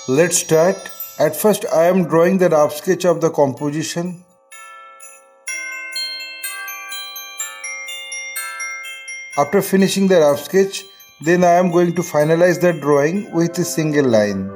Let's start. At first I am drawing the rough sketch of the composition. After finishing the rough sketch, then I am going to finalize the drawing with a single line.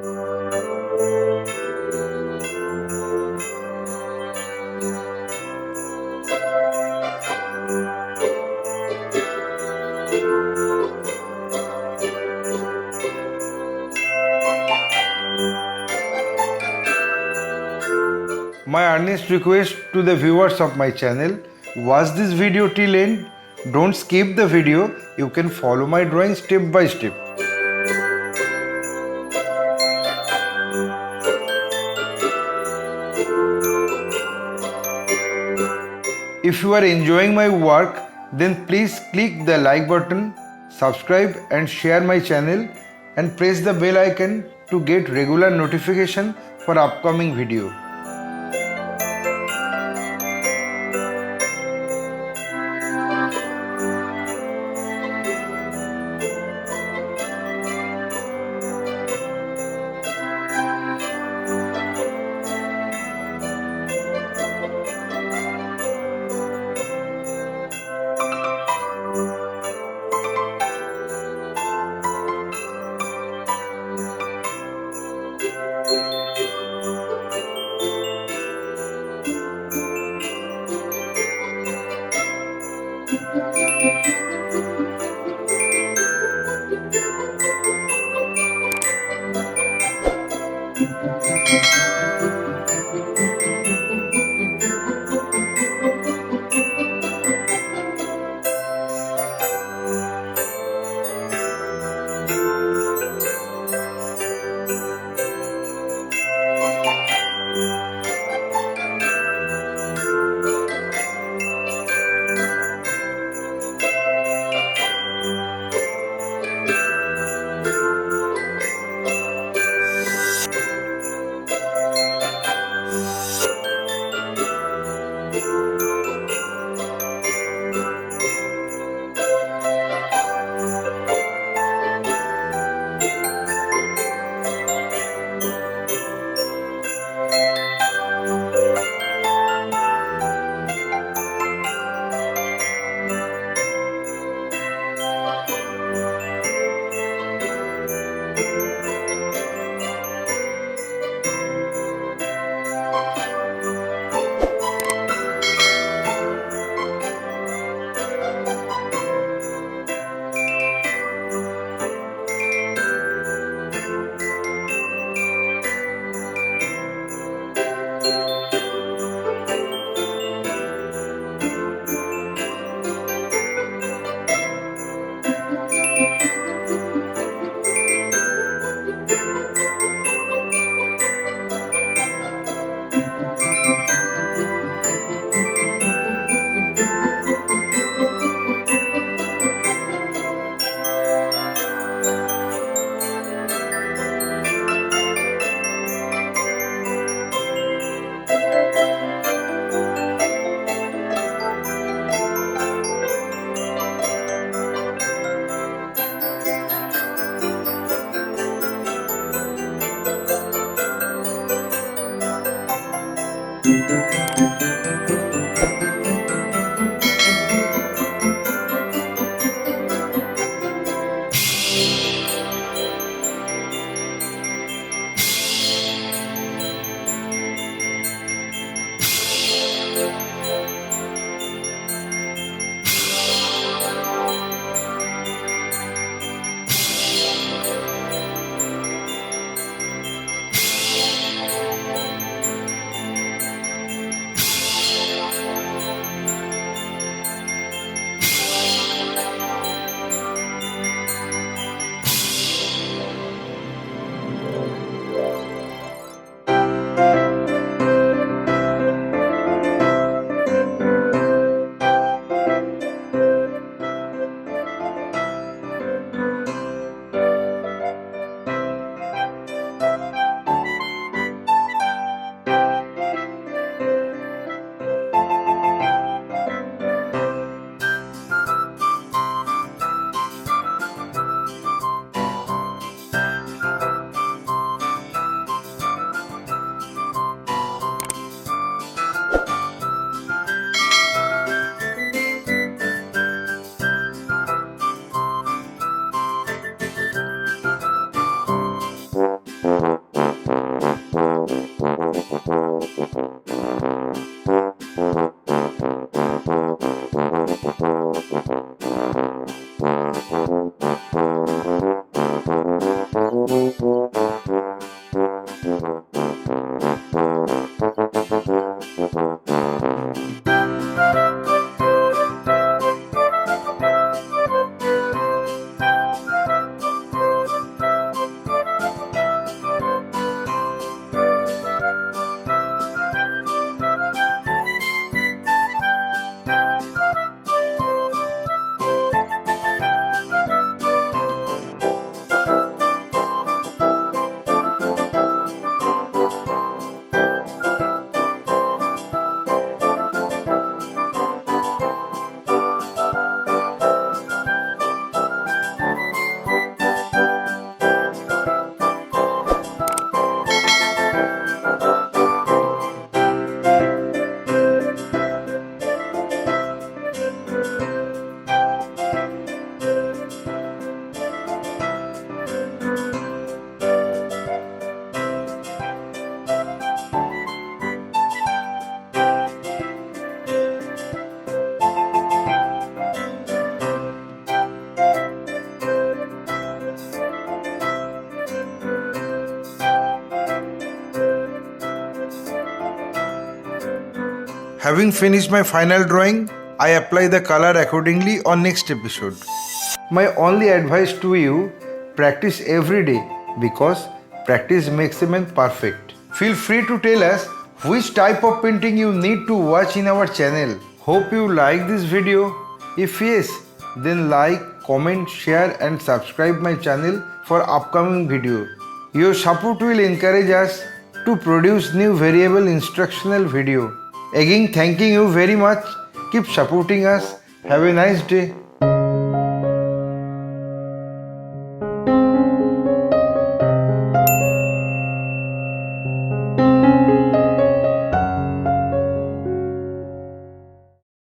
My earnest request to the viewers of my channel, watch this video till end. Don't skip the video. You can follow my drawing step by step. If you are enjoying my work, then please click the like button, subscribe and share my channel and press the bell icon to get regular notification for upcoming video. Having finished my final drawing, I apply the color accordingly on next episode. My only advice to you, practice every day because practice makes a man perfect. Feel free to tell us which type of painting you need to watch in our channel. Hope you like this video. If yes, then like, comment, share and subscribe my channel for upcoming video. Your support will encourage us to produce new variable instructional video. Again, thanking you very much. Keep supporting us. Have a nice day.